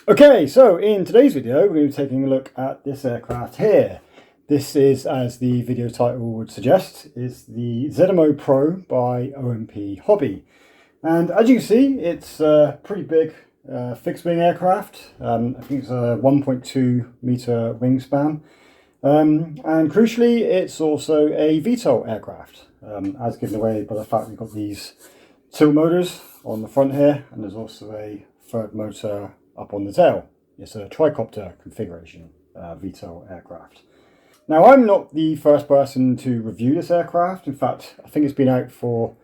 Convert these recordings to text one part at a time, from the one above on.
Okay, so in today's video, we're going to be taking a look at this aircraft here. This is, as the video title would suggest, is the ZMO Pro by OMPHobby. And as you can see, it's a pretty big fixed-wing aircraft. I think it's a 1.2 meter wingspan. And crucially, it's also a VTOL aircraft, as given away by the fact we've got these tilt motors on the front here, and there's also a third motor up on the tail. It's a tricopter configuration VTOL aircraft. Now, I'm not the first person to review this aircraft. In fact, I think it's been out for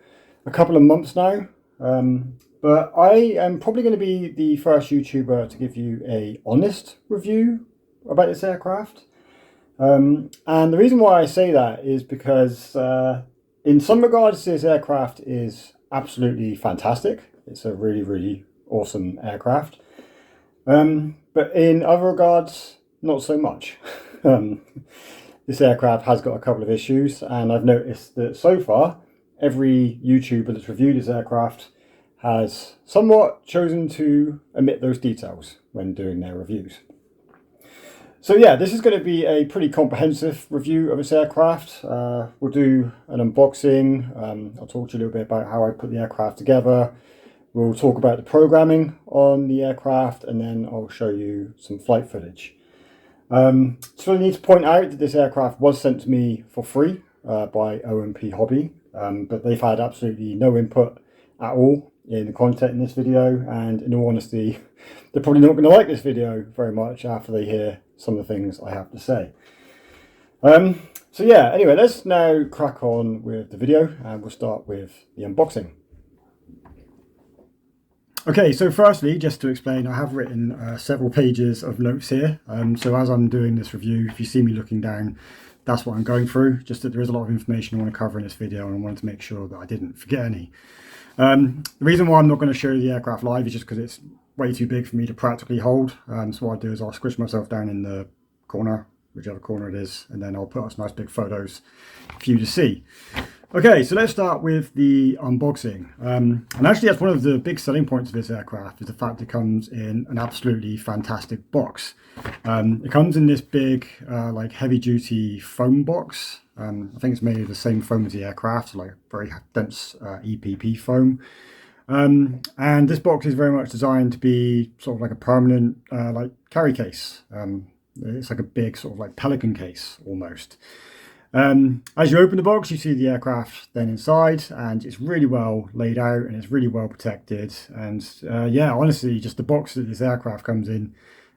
a couple of months now. But I am probably going to be the first YouTuber to give you an honest review about this aircraft. And the reason why I say that is because in some regards this aircraft is absolutely fantastic. It's a really, really awesome aircraft. But in other regards, not so much. This aircraft has got a couple of issues, and I've noticed that so far every YouTuber that's reviewed this aircraft has somewhat chosen to omit those details when doing their reviews. So yeah, this is going to be a pretty comprehensive review of this aircraft. We'll do an unboxing. I'll talk to you a little bit about how I put the aircraft together. We'll talk about the programming on the aircraft, and then I'll show you some flight footage. So I need to point out that this aircraft was sent to me for free by OMPHobby, but they've had absolutely no input at all in the content in this video, and in all honesty, they're probably not going to like this video very much after they hear some of the things I have to say. So yeah, anyway, let's now crack on with the video, and we'll start with the unboxing. Okay, so firstly, just to explain, I have written several pages of notes here. So as I'm doing this review, if you see me looking down, that's what I'm going through. Just that there is a lot of information I want to cover in this video, and I wanted to make sure that I didn't forget any. The reason why I'm not going to show you the aircraft live is just because it's way too big for me to practically hold. So what I'll do is I'll squish myself down in the corner, whichever corner it is, and then I'll put up some nice big photos for you to see. Okay, so let's start with the unboxing. And actually that's one of the big selling points of this aircraft, is the fact it comes in an absolutely fantastic box. It comes in this big like heavy duty foam box. I think it's made of the same foam as the aircraft, so like very dense EPP foam. And this box is very much designed to be sort of like a permanent like carry case. It's like a big sort of like Pelican case almost. As you open the box, you see the aircraft then inside, and it's really well laid out and it's really well protected. And yeah, honestly, just the box that this aircraft comes in,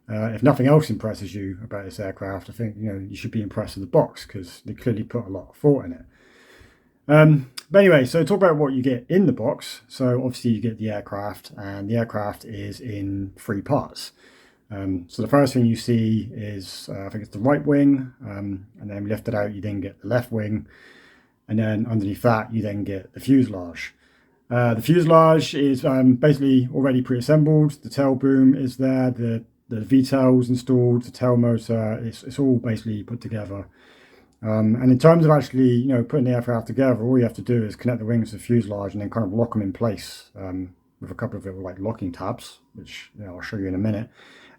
if nothing else impresses you about this aircraft, I think you should be impressed with the box, because they clearly put a lot of thought in it. But anyway, so talk about what you get in the box. So obviously you get the aircraft, and the aircraft is in 3 parts. So the first thing you see is, I think it's the right wing, and then lift it out, you then get the left wing, and then underneath that you then get the fuselage. The fuselage is basically already pre-assembled. The tail boom is there, the VTOL's installed, the tail motor, it's all basically put together. And in terms of actually putting the aircraft together, all you have to do is connect the wings to the fuselage and then kind of lock them in place with a couple of little like locking tabs, which I'll show you in a minute.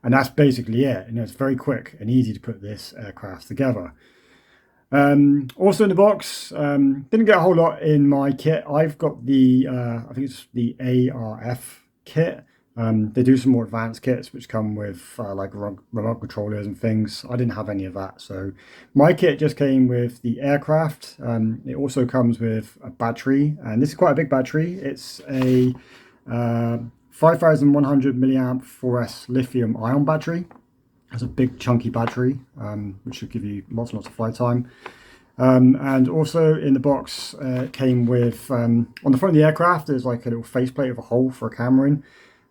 And that's basically it. It's very quick and easy to put this aircraft together. Also in the box, didn't get a whole lot in my kit. I've got the, I think it's the ARF kit. They do some more advanced kits which come with like remote controllers and things. I didn't have any of that. So my kit just came with the aircraft. It also comes with a battery, and this is quite a big battery. It's a 5,100 milliamp 4S lithium ion battery. It's a big chunky battery, which should give you lots and lots of flight time. And also in the box, it came with, on the front of the aircraft, there's like a little faceplate with a hole for a camera in.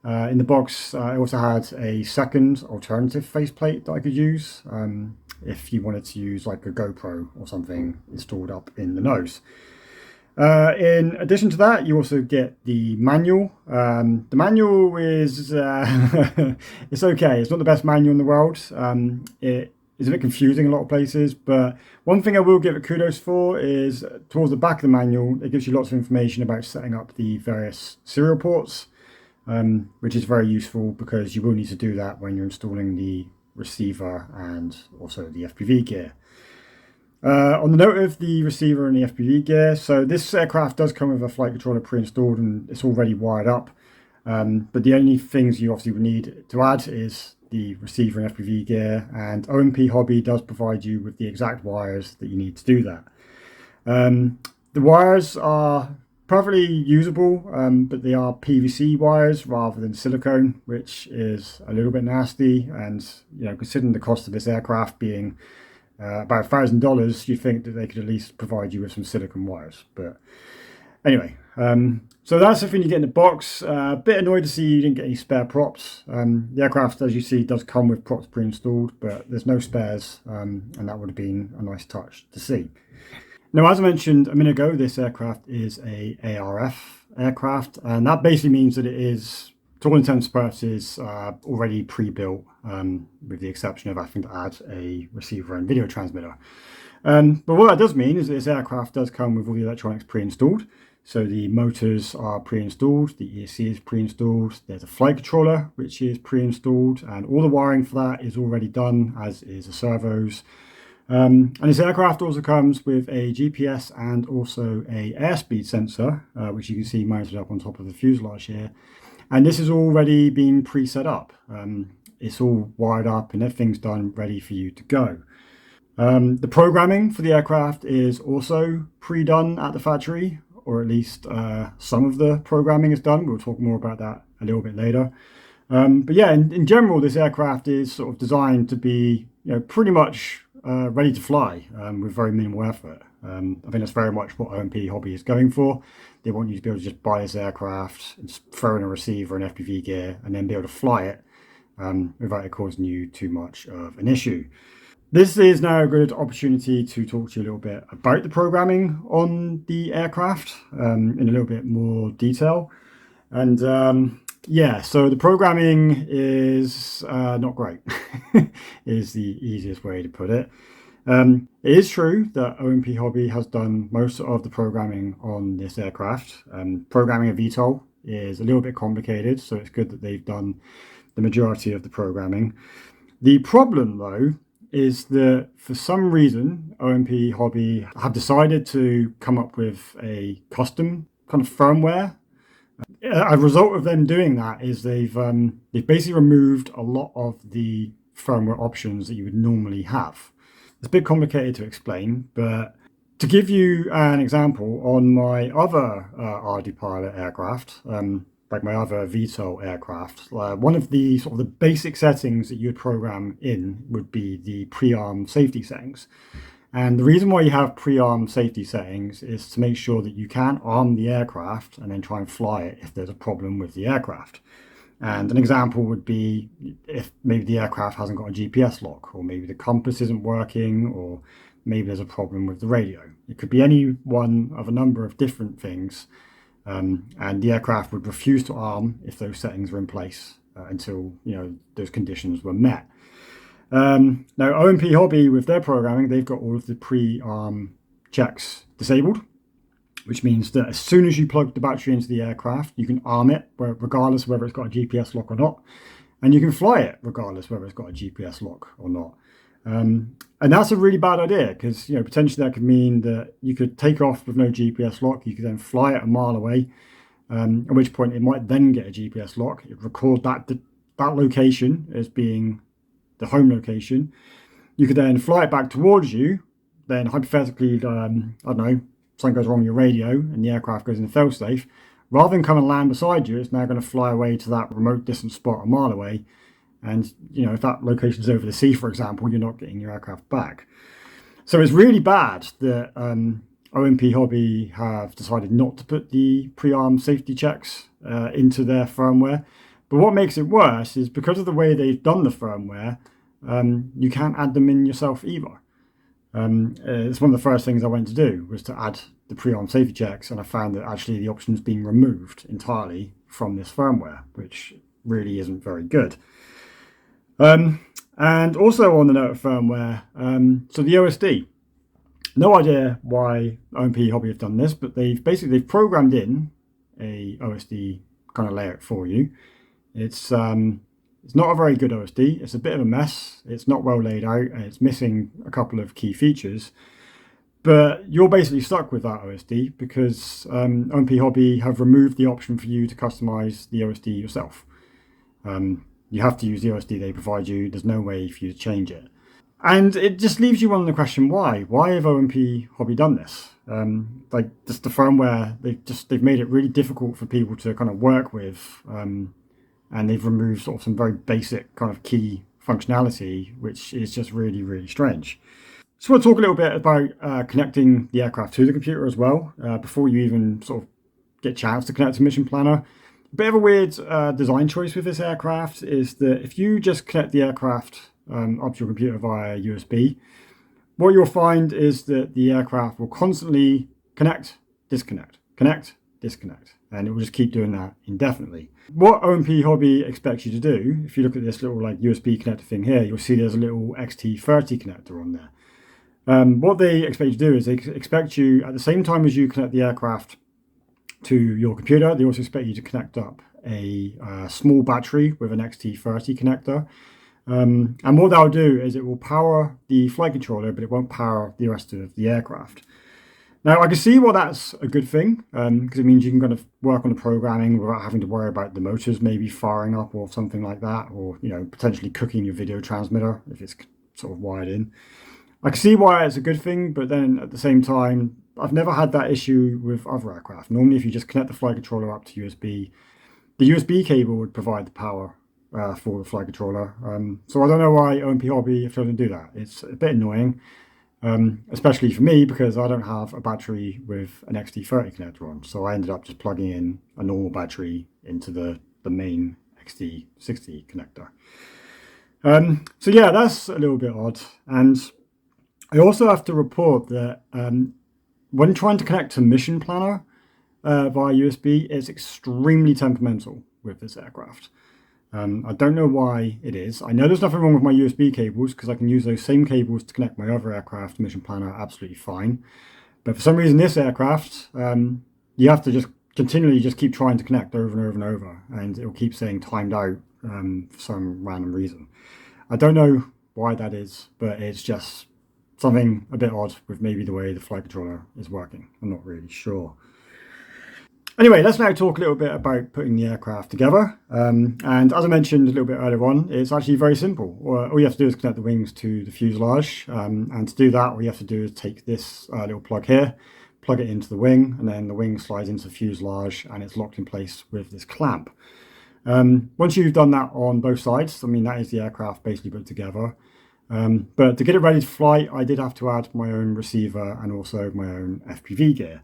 In the box, I also had a second alternative faceplate that I could use if you wanted to use like a GoPro or something installed up in the nose. In addition to that, you also get the manual. The manual is it's okay. It's not the best manual in the world. It is a bit confusing in a lot of places, but one thing I will give it kudos for is towards the back of the manual, it gives you lots of information about setting up the various serial ports. which is very useful because you will need to do that when you're installing the receiver and also the FPV gear. On the note of the receiver and the FPV gear, so this aircraft does come with a flight controller pre-installed and it's already wired up. But the only things you obviously would need to add is the receiver and FPV gear, and OMPHobby does provide you with the exact wires that you need to do that. The wires are perfectly usable, but they are PVC wires rather than silicone, which is a little bit nasty. And considering the cost of this aircraft being about $1,000, you'd think that they could at least provide you with some silicone wires. But anyway, so that's everything you get in the box. A bit annoyed to see you didn't get any spare props. The aircraft, as you see, does come with props pre-installed, but there's no spares, and that would have been a nice touch to see. Now, as I mentioned a minute ago, this aircraft is a ARF aircraft, and that basically means that it is, to all intents and purposes, already pre-built, with the exception of having to add a receiver and video transmitter. But what that does mean is that this aircraft does come with all the electronics pre-installed. So the motors are pre-installed, the ESC is pre-installed, there's a flight controller which is pre-installed, and all the wiring for that is already done, as is the servos. And this aircraft also comes with a GPS and also a airspeed sensor, which you can see mounted up on top of the fuselage here. And this has already been pre-set up. It's all wired up and everything's done, ready for you to go. The programming for the aircraft is also pre-done at the factory, or at least some of the programming is done. We'll talk more about that a little bit later. But yeah, in general, this aircraft is sort of designed to be pretty much ready to fly with very minimal effort. I think that's very much what OMPHobby is going for. They want you to be able to just buy this aircraft and just throw in a receiver and FPV gear and then be able to fly it without it causing you too much of an issue. This is now a good opportunity to talk to you a little bit about the programming on the aircraft in a little bit more detail. And yeah, so the programming is not great, is the easiest way to put it. It is true that OMPHobby has done most of the programming on this aircraft. Programming a VTOL is a little bit complicated, so it's good that they've done the majority of the programming. The problem, though, is that for some reason OMPHobby have decided to come up with a custom kind of firmware. A result of them doing that is they've basically removed a lot of the firmware options that you would normally have. It's a bit complicated to explain, but to give you an example, on my other RD Pilot aircraft, like my other VTOL aircraft, one of the sort of the basic settings that you would program in would be the pre-arm safety settings. And the reason why you have pre-arm safety settings is to make sure that you can arm the aircraft and then try and fly it if there's a problem with the aircraft. And an example would be if maybe the aircraft hasn't got a GPS lock, or maybe the compass isn't working, or maybe there's a problem with the radio. It could be any one of a number of different things. And the aircraft would refuse to arm if those settings were in place until those conditions were met. Now OMPHobby, with their programming, they've got all of the pre-arm checks disabled, which means that as soon as you plug the battery into the aircraft, you can arm it regardless of whether it's got a GPS lock or not, and you can fly it regardless whether it's got a GPS lock or not. And that's a really bad idea, because potentially that could mean that you could take off with no GPS lock. You could then fly it a mile away, at which point it might then get a GPS lock. It record that location as being the home location. You could then fly it back towards you. Then hypothetically, I don't know, something goes wrong with your radio and the aircraft goes into failsafe. Rather than come and land beside you, it's now going to fly away to that remote distant spot a mile away. And, if that location's over the sea, for example, you're not getting your aircraft back. So it's really bad that OMPHobby have decided not to put the pre-arm safety checks into their firmware. But what makes it worse is because of the way they've done the firmware, you can't add them in yourself either. It's one of the first things I went to do was to add the pre-arm safety checks, and I found that actually the option's been removed entirely from this firmware, which really isn't very good. And also on the note of firmware, so the OSD, no idea why OMPHobby have done this, but they've programmed in a OSD kind of layout for you. It's not a very good OSD. It's a bit of a mess. It's not well laid out, and it's missing a couple of key features. But you're basically stuck with that OSD because OMPHobby have removed the option for you to customize the OSD yourself. You have to use the OSD they provide you. There's no way for you to change it. And it just leaves you wondering the question, why? Why have OMPHobby done this? Like, just the firmware, they've made it really difficult for people to kind of work with. And they've removed sort of some very basic kind of key functionality, which is just really, really strange. So we'll talk a little bit about connecting the aircraft to the computer as well, before you even sort of get a chance to connect to Mission Planner. A bit of a weird design choice with this aircraft is that if you just connect the aircraft up to your computer via USB, what you'll find is that the aircraft will constantly connect, disconnect, and it will just keep doing that indefinitely. What OMPHobby expects you to do, if you look at this little like USB connector thing here, you'll see there's a little XT30 connector on there. What they expect you to do is they expect you, at the same time as you connect the aircraft to your computer, they also expect you to connect up a small battery with an XT30 connector. And what that'll do is it will power the flight controller, but it won't power the rest of the aircraft. Now, I can see why that's a good thing, because it means you can kind of work on the programming without having to worry about the motors maybe firing up or something like that, or, you know, potentially cooking your video transmitter if it's sort of wired in. I can see why it's a good thing, but then at the same time, I've never had that issue with other aircraft. Normally, if you just connect the flight controller up to USB, the USB cable would provide the power for the flight controller. So I don't know why OMPHobby have chosen to do that. It's a bit annoying, especially for me, because I don't have a battery with an XT30 connector on. So I ended up just plugging in a normal battery into the main XT60 connector. So yeah, that's a little bit odd. And I also have to report that when trying to connect to Mission Planner via USB, it's extremely temperamental with this aircraft. I don't know why it is. I know there's nothing wrong with my USB cables because I can use those same cables to connect my other aircraft Mission Planner absolutely fine. But for some reason, this aircraft, you have to just continually just keep trying to connect over and over and over, and it'll keep saying timed out for some random reason. I don't know why that is, but it's just something a bit odd with maybe the way the flight controller is working. I'm not really sure. Anyway, let's now talk a little bit about putting the aircraft together. And as I mentioned a little bit earlier on, it's actually very simple. All you have to do is connect the wings to the fuselage. And to do that, all you have to do is take this little plug here, plug it into the wing, and then the wing slides into the fuselage and it's locked in place with this clamp. Once you've done that on both sides, I mean, that is the aircraft basically put together. But to get it ready to fly, I did have to add my own receiver and also my own FPV gear.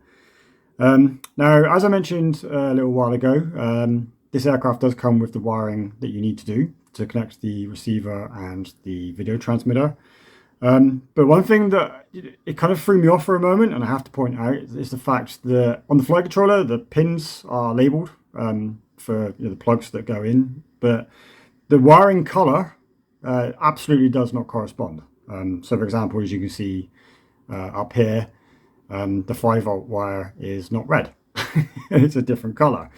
Now, as I mentioned a little while ago, this aircraft does come with the wiring that you need to do to connect the receiver and the video transmitter. But one thing that it kind of threw me off for a moment, and I have to point out, is the fact that on the flight controller, the pins are labeled for the plugs that go in, but the wiring color absolutely does not correspond. So for example, as you can see up here, the 5-volt wire is not red. It's a different color.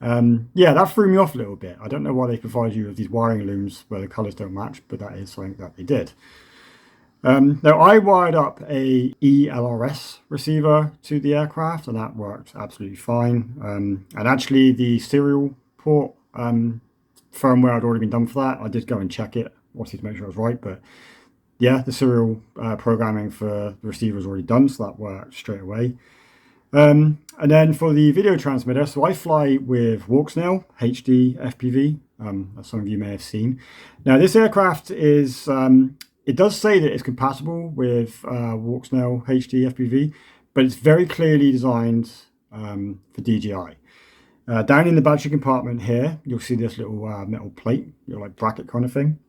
Yeah, that threw me off a little bit. I don't know why they provide you with these wiring looms where the colors don't match, but that is something that they did. Now, I wired up a ELRS receiver to the aircraft, and that worked absolutely fine. And actually, the serial port firmware had already been done for that. I did go and check it, obviously, to make sure I was right. But yeah, the serial programming for the receiver was already done, so that worked straight away. And then for the video transmitter, so I fly with Walksnail HD FPV, as some of you may have seen. Now, this aircraft is... it does say that it's compatible with Walksnail HD FPV, but it's very clearly designed for DJI. Down in the battery compartment here, you'll see this little metal plate, like bracket kind of thing.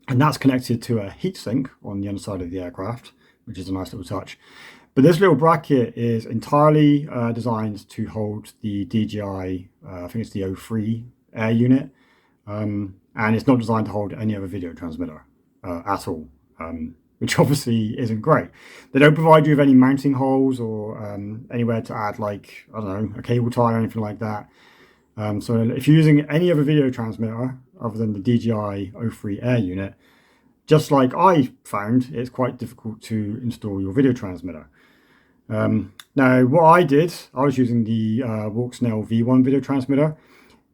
And that's connected to a heatsink on the underside of the aircraft, which is a nice little touch. But this little bracket is entirely designed to hold the DJI, I think it's the O3 air unit. And it's not designed to hold any other video transmitter at all. Which obviously isn't great. They don't provide you with any mounting holes or anywhere to add, like, I don't know, a cable tie or anything like that. So if you're using any other video transmitter other than the DJI O3 Air unit, just like I found, it's quite difficult to install your video transmitter. Now, what I did, I was using the Walksnail V1 video transmitter.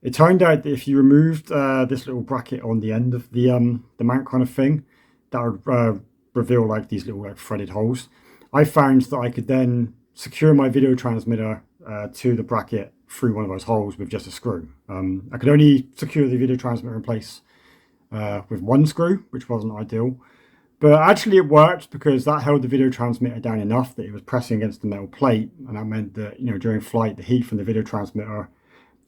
It turned out that if you removed this little bracket on the end of the mount kind of thing, that would reveal like these little like threaded holes. I found that I could then secure my video transmitter to the bracket through one of those holes with just a screw. I could only secure the video transmitter in place with one screw, which wasn't ideal. But actually it worked because that held the video transmitter down enough that it was pressing against the metal plate, and that meant that, you know, during flight the heat from the video transmitter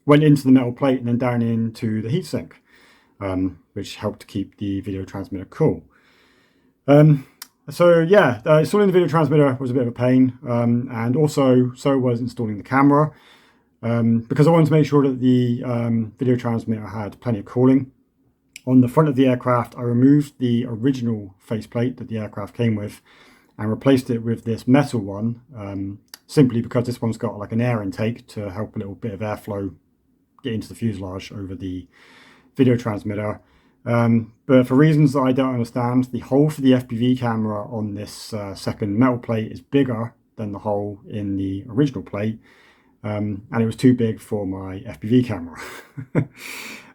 went into the metal plate and then down into the heatsink, which helped to keep the video transmitter cool. So yeah, installing the video transmitter was a bit of a pain, and also so was installing the camera, because I wanted to make sure that the video transmitter had plenty of cooling. On the front of the aircraft, I removed the original faceplate that the aircraft came with and replaced it with this metal one, simply because this one's got like an air intake to help a little bit of airflow get into the fuselage over the video transmitter. But for reasons that I don't understand, the hole for the FPV camera on this second metal plate is bigger than the hole in the original plate, and it was too big for my FPV camera.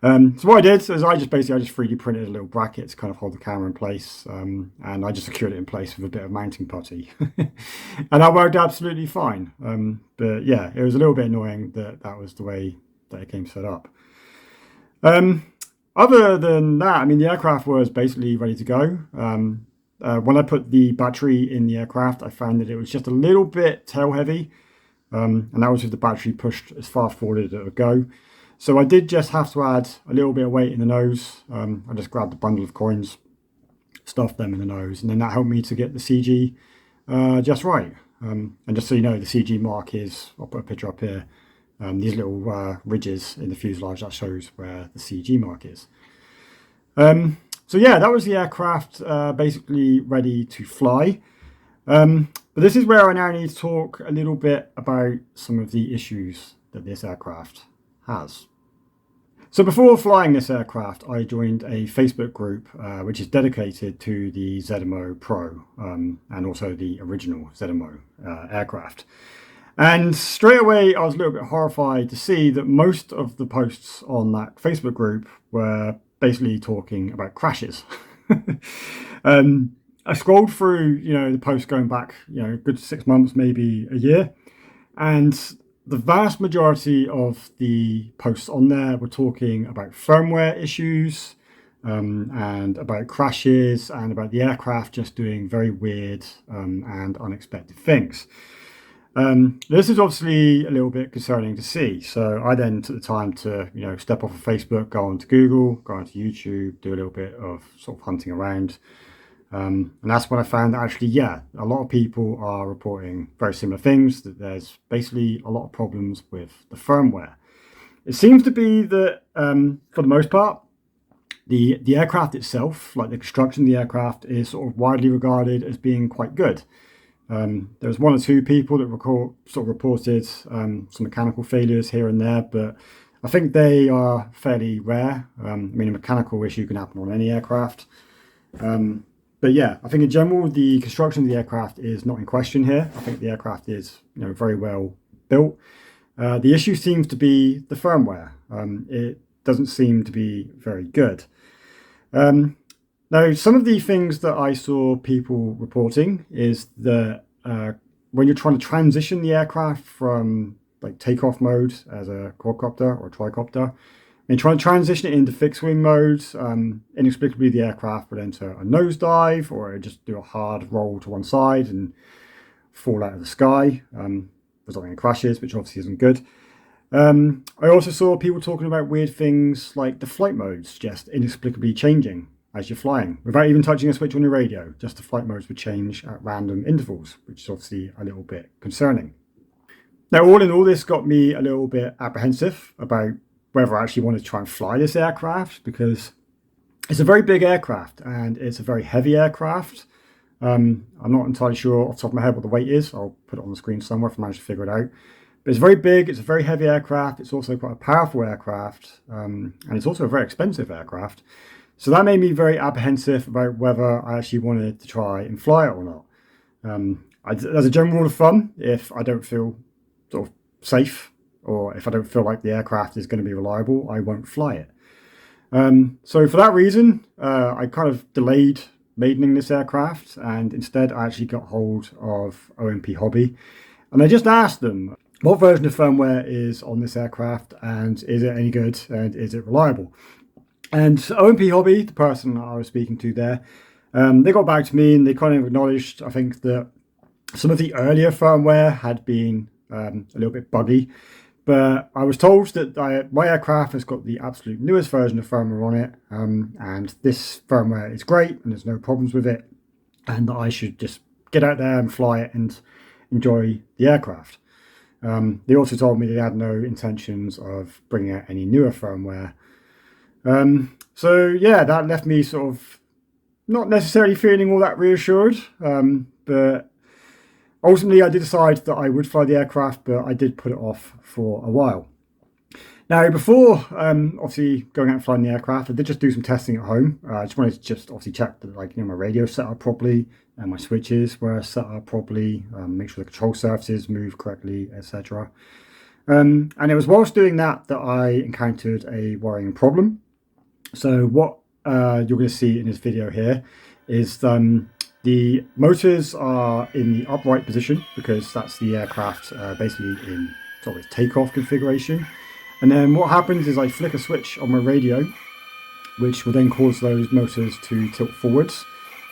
So what I did is I just 3D printed a little bracket to kind of hold the camera in place, and I just secured it in place with a bit of mounting putty. And that worked absolutely fine. But yeah, it was a little bit annoying that that was the way that it came set up. Other than that, I mean, the aircraft was basically ready to go. When I put the battery in the aircraft, I found that it was just a little bit tail heavy, and that was with the battery pushed as far forward as it would go. So I did just have to add a little bit of weight in the nose. I just grabbed a bundle of coins, stuffed them in the nose, and then that helped me to get the CG just right. And just so you know, the CG mark is, I'll put a picture up here, these little ridges in the fuselage, that shows where the CG mark is. So yeah, that was the aircraft basically ready to fly. But this is where I now need to talk a little bit about some of the issues that this aircraft has. So before flying this aircraft, I joined a Facebook group which is dedicated to the ZMO Pro and also the original ZMO aircraft. And straight away, I was a little bit horrified to see that most of the posts on that Facebook group were basically talking about crashes. I scrolled through, you know, the posts going back, you know, a good 6 months, maybe a year, and the vast majority of the posts on there were talking about firmware issues, and about crashes, and about the aircraft just doing very weird and unexpected things. This is obviously a little bit concerning to see. So I then took the time to, you know, step off of Facebook, go onto Google, go onto YouTube, do a little bit of sort of hunting around. And that's when I found that actually, yeah, a lot of people are reporting very similar things, that there's basically a lot of problems with the firmware. It seems to be that, for the most part, the aircraft itself, like the construction of the aircraft, is sort of widely regarded as being quite good. There's one or two people that reported some mechanical failures here and there, but I think they are fairly rare. I mean, a mechanical issue can happen on any aircraft. But yeah, I think in general, the construction of the aircraft is not in question here. I think the aircraft is, you know, very well built. The issue seems to be the firmware. It doesn't seem to be very good. Now, some of the things that I saw people reporting is that when you're trying to transition the aircraft from like takeoff mode as a quadcopter or a tricopter, and trying to transition it into fixed wing mode, inexplicably the aircraft would enter a nosedive, or it would just do a hard roll to one side and fall out of the sky, resulting in crashes, which obviously isn't good. I also saw people talking about weird things like the flight modes just inexplicably changing as you're flying, without even touching a switch on your radio. Just the flight modes would change at random intervals, which is obviously a little bit concerning. Now, all in all, this got me a little bit apprehensive about whether I actually wanted to try and fly this aircraft, because it's a very big aircraft and it's a very heavy aircraft. I'm not entirely sure off the top of my head what the weight is. I'll put it on the screen somewhere if I manage to figure it out. But it's very big, it's a very heavy aircraft, it's also quite a powerful aircraft, and it's also a very expensive aircraft. So that made me very apprehensive about whether I actually wanted to try and fly it or not. As a general rule of thumb, if I don't feel sort of safe, or if I don't feel like the aircraft is going to be reliable, I won't fly it. So for that reason, I kind of delayed maidening this aircraft, and instead I actually got hold of OMPHobby, and I just asked them, what version of firmware is on this aircraft, and is it any good, and is it reliable? And OMPHobby, the person I was speaking to there, they got back to me and they kind of acknowledged, I think, that some of the earlier firmware had been a little bit buggy. But I was told that my aircraft has got the absolute newest version of firmware on it, and this firmware is great and there's no problems with it, and that I should just get out there and fly it and enjoy the aircraft. They also told me they had no intentions of bringing out any newer firmware. So yeah, that left me sort of not necessarily feeling all that reassured, but ultimately I did decide that I would fly the aircraft, but I did put it off for a while. Now, before obviously going out and flying the aircraft, I did just do some testing at home. I just wanted to obviously check that, like, my radio set up properly and my switches were set up properly, make sure the control surfaces move correctly, etc. And it was whilst doing that I encountered a worrying problem. So what you're going to see in this video here is the motors are in the upright position because that's the aircraft basically in sort of its takeoff configuration. And then what happens is I flick a switch on my radio, which will then cause those motors to tilt forwards.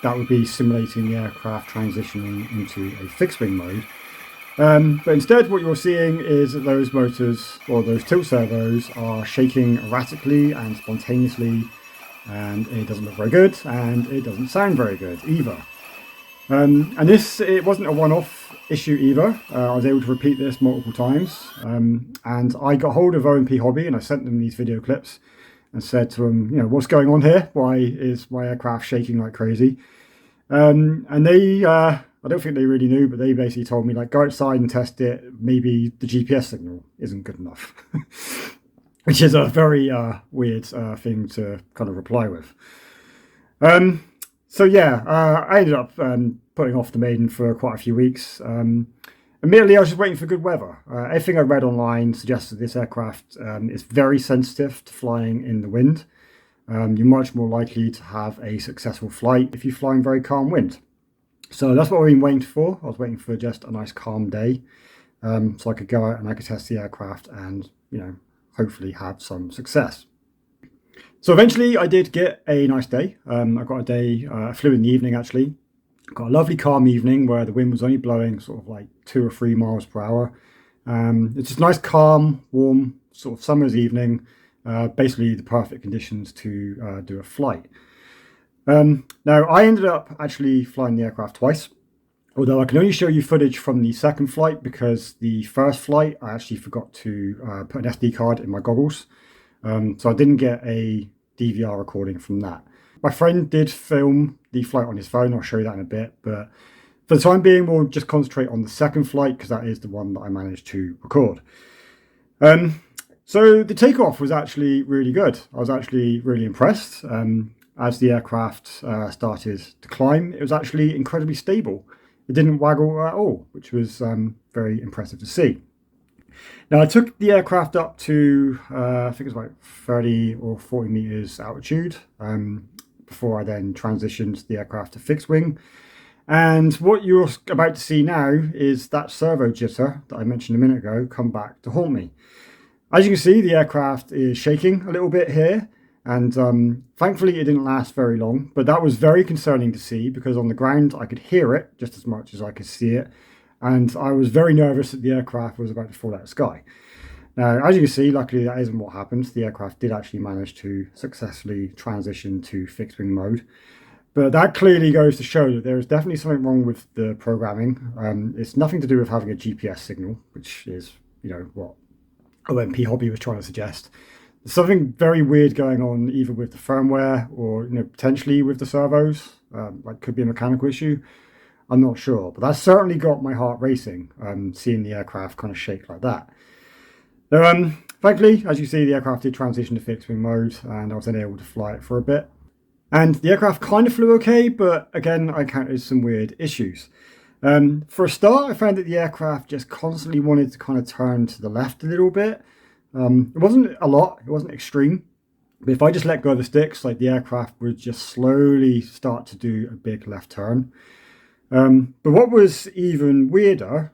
That would be simulating the aircraft transitioning into a fixed wing mode. But instead what you're seeing is that those motors, or those tilt servos, are shaking erratically and spontaneously, and it doesn't look very good, and it doesn't sound very good either. And it wasn't a one-off issue either. I was able to repeat this multiple times, and I got hold of OMPHobby and I sent them these video clips and said to them, what's going on here? Why is my aircraft shaking like crazy? And they, I don't think they really knew, but they basically told me, like, go outside and test it. Maybe the GPS signal isn't good enough, which is a very weird thing to kind of reply with. So yeah, I ended up putting off the maiden for quite a few weeks. Admittedly, I was just waiting for good weather. Everything I read online suggested this aircraft is very sensitive to flying in the wind. You're much more likely to have a successful flight if you fly in very calm wind. So that's what I've been waiting for. I was waiting for just a nice calm day, so I could go out and I could test the aircraft and, hopefully have some success. So eventually I did get a nice day. I got a day, I flew in the evening actually. Got a lovely calm evening where the wind was only blowing sort of like 2 or 3 miles per hour. It's just nice, calm, warm, sort of summer's evening. Basically the perfect conditions to do a flight. Now I ended up actually flying the aircraft twice, although I can only show you footage from the second flight because the first flight I actually forgot to put an SD card in my goggles. So I didn't get a DVR recording from that. My friend did film the flight on his phone. I'll show you that in a bit, but for the time being we'll just concentrate on the second flight because that is the one that I managed to record. So the takeoff was actually really good. I was actually really impressed. As the aircraft started to climb, it was actually incredibly stable. It didn't waggle at all, which was very impressive to see. Now I took the aircraft up to, I think it was about 30 or 40 meters altitude before I then transitioned the aircraft to fixed wing. And what you're about to see now is that servo jitter that I mentioned a minute ago come back to haunt me. As you can see, the aircraft is shaking a little bit here, and thankfully it didn't last very long, but that was very concerning to see because on the ground I could hear it just as much as I could see it, and I was very nervous that the aircraft was about to fall out of the sky. Now, as you can see, luckily that isn't what happened. The aircraft did actually manage to successfully transition to fixed wing mode. But that clearly goes to show that there is definitely something wrong with the programming. It's nothing to do with having a GPS signal, which is, what OMPHobby was trying to suggest. There's something very weird going on either with the firmware or, potentially with the servos. Like, could be a mechanical issue. I'm not sure, but that certainly got my heart racing, seeing the aircraft kind of shake like that. So, thankfully, as you see, the aircraft did transition to fixed wing mode, and I was then able to fly it for a bit. And the aircraft kind of flew okay, but again, I encountered some weird issues. For a start, I found that the aircraft just constantly wanted to kind of turn to the left a little bit. It wasn't a lot, it wasn't extreme, but if I just let go of the sticks, like the aircraft would just slowly start to do a big left turn. But what was even weirder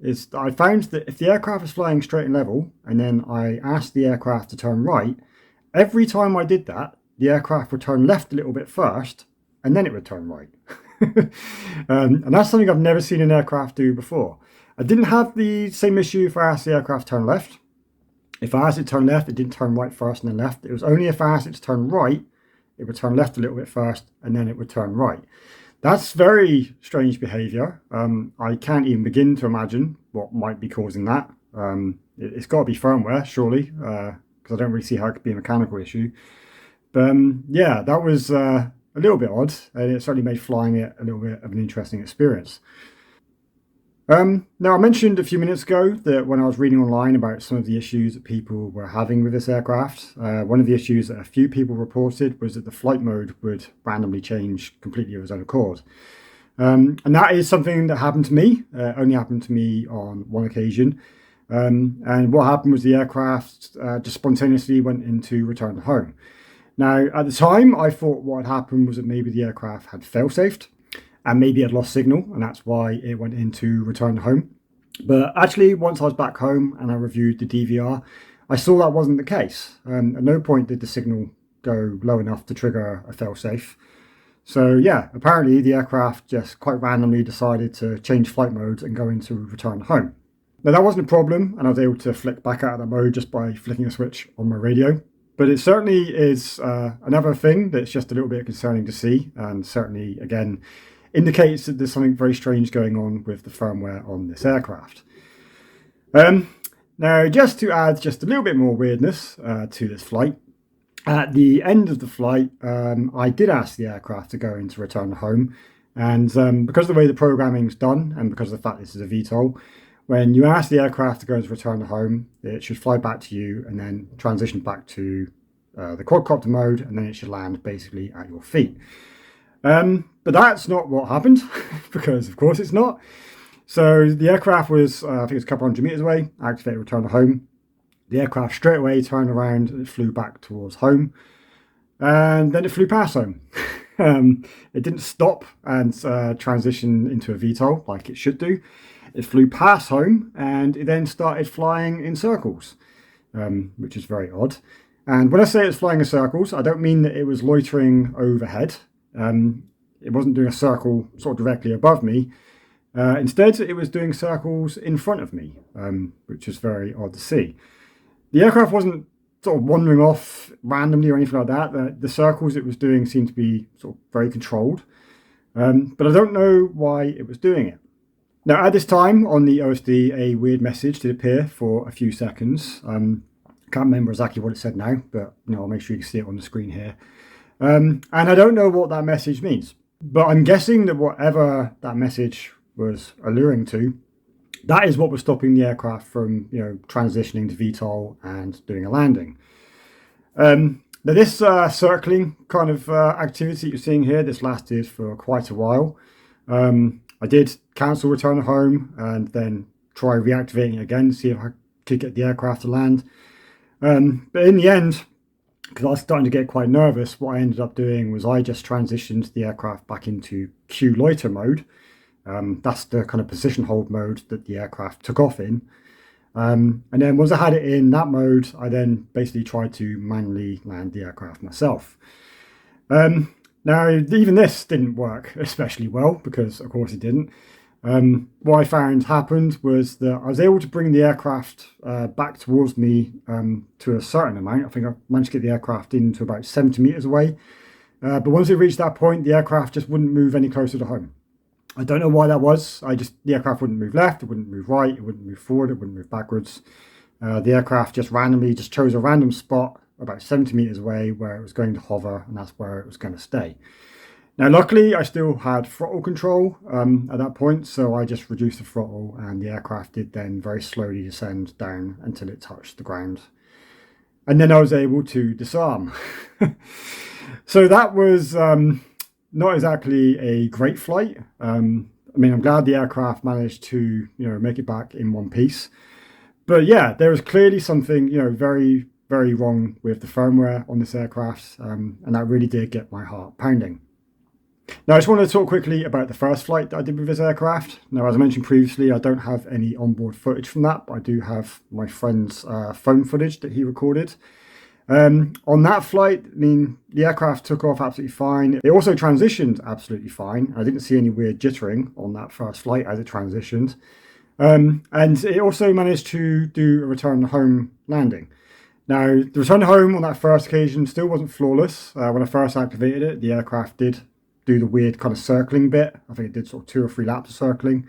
is that I found that if the aircraft was flying straight and level, and then I asked the aircraft to turn right, every time I did that, the aircraft would turn left a little bit first, and then it would turn right. And that's something I've never seen an aircraft do before. I didn't have the same issue if I asked the aircraft to turn left. If I asked it to turn left, it didn't turn right first and then left. It was only if I asked it to turn right, it would turn left a little bit first, and then it would turn right. That's very strange behavior. I can't even begin to imagine what might be causing that. It's got to be firmware, surely, because I don't really see how it could be a mechanical issue. But yeah, that was a little bit odd, and it certainly made flying it a little bit of an interesting experience. Now, I mentioned a few minutes ago that when I was reading online about some of the issues that people were having with this aircraft, one of the issues that a few people reported was that the flight mode would randomly change completely of its own accord. And that is something that happened to me, only happened to me on one occasion. And what happened was the aircraft just spontaneously went into return to home. Now, at the time, I thought what had happened was that maybe the aircraft had fail-safed, and maybe it had lost signal, and that's why it went into return to home. But actually, once I was back home and I reviewed the DVR, I saw that wasn't the case. At no point did the signal go low enough to trigger a fail-safe. So yeah, apparently the aircraft just quite randomly decided to change flight modes and go into return home. Now that wasn't a problem, and I was able to flick back out of that mode just by flicking a switch on my radio. But it certainly is another thing that's just a little bit concerning to see, and certainly, again, indicates that there's something very strange going on with the firmware on this aircraft. Now, just to add just a little bit more weirdness to this flight, at the end of the flight, I did ask the aircraft to go into return home, and because of the way the programming's done, and because of the fact this is a VTOL, when you ask the aircraft to go into return home, it should fly back to you and then transition back to the quadcopter mode, and then it should land basically at your feet. But that's not what happened, because of course it's not. So the aircraft was, I think it was a couple hundred meters away, activated return to home. The aircraft straight away turned around and it flew back towards home. And then it flew past home. It didn't stop and transition into a VTOL like it should do. It flew past home and it then started flying in circles, which is very odd. And when I say it's flying in circles, I don't mean that it was loitering overhead. It wasn't doing a circle sort of directly above me. Instead, it was doing circles in front of me, which is very odd to see. The aircraft wasn't sort of wandering off randomly or anything like that. The circles it was doing seemed to be sort of very controlled. But I don't know why it was doing it. Now, at this time on the OSD, a weird message did appear for a few seconds. I can't remember exactly what it said now, but I'll make sure you can see it on the screen here. And I don't know what that message means, but I'm guessing that whatever that message was alluring to, that is what was stopping the aircraft from, transitioning to VTOL and doing a landing. Now this circling kind of activity you're seeing here, this lasted for quite a while. I did cancel return home and then try reactivating it again to see if I could get the aircraft to land. But in the end, because I was starting to get quite nervous, what I ended up doing was I just transitioned the aircraft back into Q loiter mode. That's the kind of position hold mode that the aircraft took off in. And then once I had it in that mode, I then basically tried to manually land the aircraft myself. Now, even this didn't work especially well, because of course it didn't. What I found happened was that I was able to bring the aircraft back towards me to a certain amount. I think I managed to get the aircraft into about 70 meters away. But once it reached that point, the aircraft just wouldn't move any closer to home. I don't know why that was. The aircraft wouldn't move left, it wouldn't move right, it wouldn't move forward, it wouldn't move backwards. The aircraft just randomly chose a random spot about 70 meters away where it was going to hover, and that's where it was going to stay. Now, luckily, I still had throttle control at that point, so I just reduced the throttle, and the aircraft did then very slowly descend down until it touched the ground. And then I was able to disarm. So that was not exactly a great flight. I mean, I'm glad the aircraft managed to, make it back in one piece. But yeah, there was clearly something, very, very wrong with the firmware on this aircraft, and that really did get my heart pounding. Now, I just wanted to talk quickly about the first flight that I did with this aircraft. Now, as I mentioned previously, I don't have any onboard footage from that, but I do have my friend's phone footage that he recorded. On that flight, I mean, the aircraft took off absolutely fine. It also transitioned absolutely fine. I didn't see any weird jittering on that first flight as it transitioned. And it also managed to do a return home landing. Now, the return home on that first occasion still wasn't flawless. When I first activated it, the aircraft did do the weird kind of circling bit. I think it did sort of 2 or 3 laps of circling.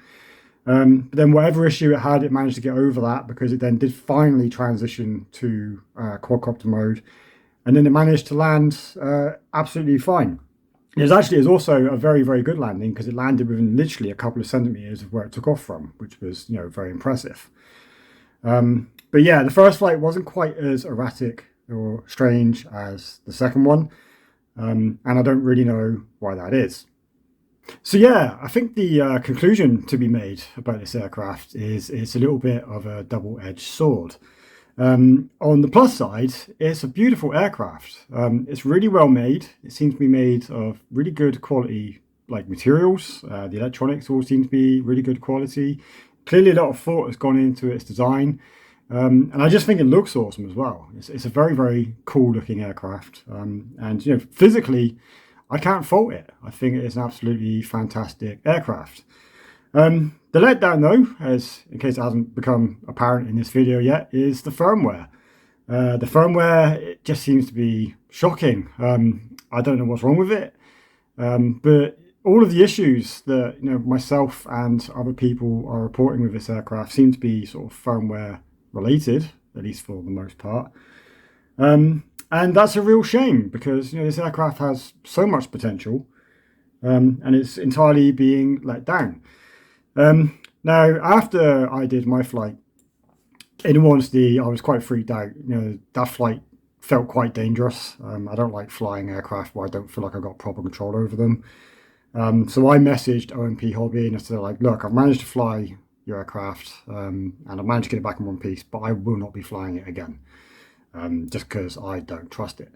But then whatever issue it had, it managed to get over that because it then did finally transition to quadcopter mode. And then it managed to land absolutely fine. It was also a very, very good landing because it landed within literally a couple of centimeters of where it took off from, which was, very impressive. But yeah, the first flight wasn't quite as erratic or strange as the second one. And I don't really know why that is. So yeah, I think the conclusion to be made about this aircraft is it's a little bit of a double-edged sword. On the plus side, it's a beautiful aircraft. It's really well made. It seems to be made of really good quality materials. The electronics all seem to be really good quality. Clearly a lot of thought has gone into its design. And I just think it looks awesome as well. It's a very, very cool looking aircraft. And physically, I can't fault it. I think it is an absolutely fantastic aircraft. The letdown though, as in case it hasn't become apparent in this video yet, is the firmware. The firmware, it just seems to be shocking. I don't know what's wrong with it, but all of the issues that myself and other people are reporting with this aircraft seem to be sort of firmware related, at least for the most part. And that's a real shame because this aircraft has so much potential, and it's entirely being let down. Now, after I did my flight, in all honesty, I was quite freaked out. That flight felt quite dangerous. I don't like flying aircraft where I don't feel like I've got proper control over them. So I messaged OMPHobby and I said, look, I've managed to fly your aircraft, and I've managed to get it back in one piece, but I will not be flying it again, just because I don't trust it.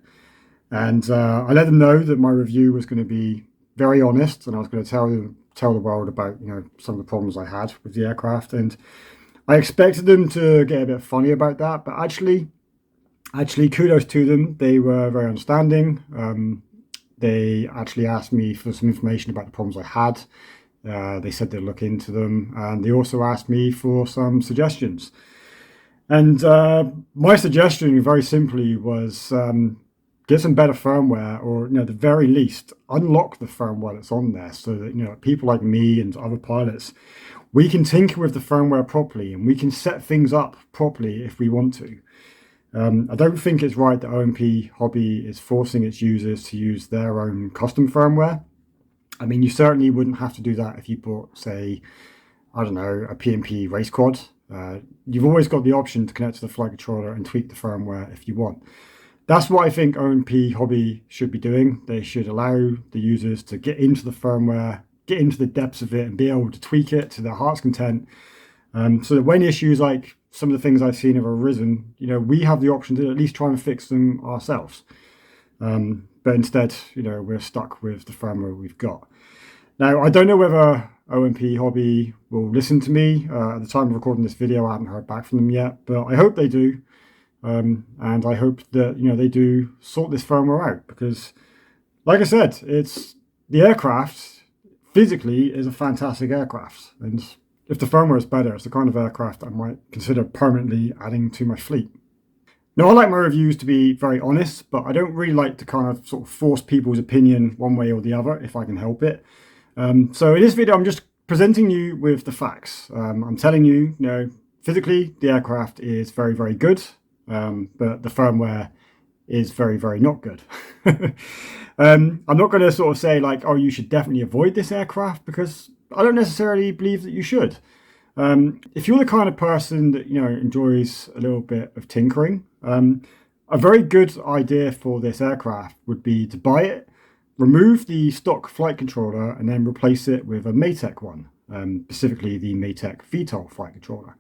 And I let them know that my review was going to be very honest, and I was going to tell the world about some of the problems I had with the aircraft. And I expected them to get a bit funny about that, but actually kudos to them. They were very understanding. They actually asked me for some information about the problems I had. They said they'd look into them, and they also asked me for some suggestions. And my suggestion, very simply, was get some better firmware, or at the very least, unlock the firmware that's on there, so that people like me and other pilots, we can tinker with the firmware properly, and we can set things up properly if we want to. I don't think it's right that OMPHobby is forcing its users to use their own custom firmware. I mean, you certainly wouldn't have to do that if you bought, say, I don't know, a PMP race quad. You've always got the option to connect to the flight controller and tweak the firmware if you want. That's what I think OMPHobby should be doing. They should allow the users to get into the firmware, get into the depths of it, and be able to tweak it to their heart's content. So that when issues like some of the things I've seen have arisen, we have the option to at least try and fix them ourselves. But instead, we're stuck with the firmware we've got. Now, I don't know whether OMPHobby will listen to me. At the time of recording this video, I haven't heard back from them yet, but I hope they do. And I hope that, they do sort this firmware out, because, like I said, it's the aircraft physically is a fantastic aircraft. And if the firmware is better, it's the kind of aircraft I might consider permanently adding to my fleet. Now, I like my reviews to be very honest, but I don't really like to kind of sort of force people's opinion one way or the other if I can help it. So in this video, I'm just presenting you with the facts. I'm telling you, physically, the aircraft is very, very good, but the firmware is very, very not good. I'm not going to sort of say like, oh, you should definitely avoid this aircraft, because I don't necessarily believe that you should. If you're the kind of person that, you know, enjoys a little bit of tinkering, a very good idea for this aircraft would be to buy it, remove the stock flight controller, and then replace it with a Maytech one, specifically the Maytech VTOL flight controller.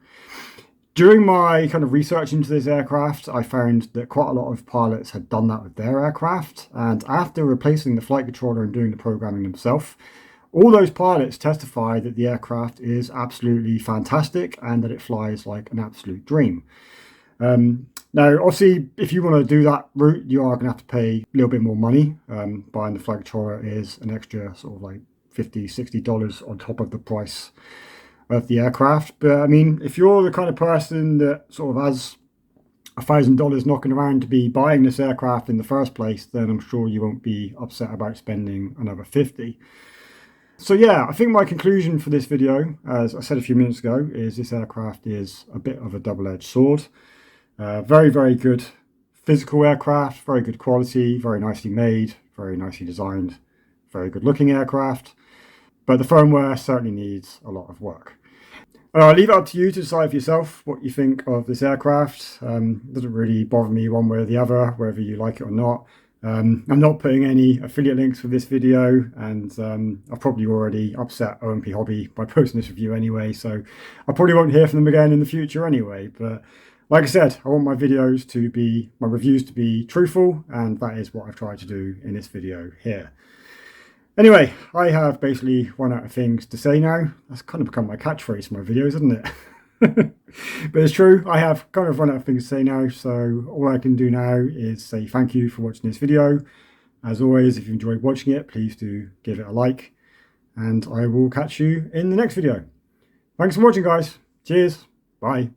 During my kind of research into this aircraft, I found that quite a lot of pilots had done that with their aircraft, and after replacing the flight controller and doing the programming themselves, all those pilots testify that the aircraft is absolutely fantastic and that it flies like an absolute dream. Now, obviously, if you want to do that route, you are going to have to pay a little bit more money. Buying the flight controller is an extra sort of like $50, $60 on top of the price of the aircraft. But I mean, if you're the kind of person that sort of has $1,000 knocking around to be buying this aircraft in the first place, then I'm sure you won't be upset about spending another $50. So yeah, I think my conclusion for this video, as I said a few minutes ago, is this aircraft is a bit of a double-edged sword. Very, very good physical aircraft, very good quality, very nicely made, very nicely designed, very good looking aircraft. But the firmware certainly needs a lot of work. I'll leave it up to you to decide for yourself what you think of this aircraft. It doesn't really bother me one way or the other, whether you like it or not. I'm not putting any affiliate links for this video, and I've probably already upset OMPHobby by posting this review anyway, so I probably won't hear from them again in the future anyway. But like I said, I want my reviews to be truthful, and that is what I've tried to do in this video here. Anyway, I have basically run out of things to say now. That's kind of become my catchphrase for my videos, isn't it? But it's true, I have kind of run out of things to say now, so all I can do now is say thank you for watching this video. As always, if you enjoyed watching it, please do give it a like, and I will catch you in the next video. Thanks for watching, guys. Cheers. Bye.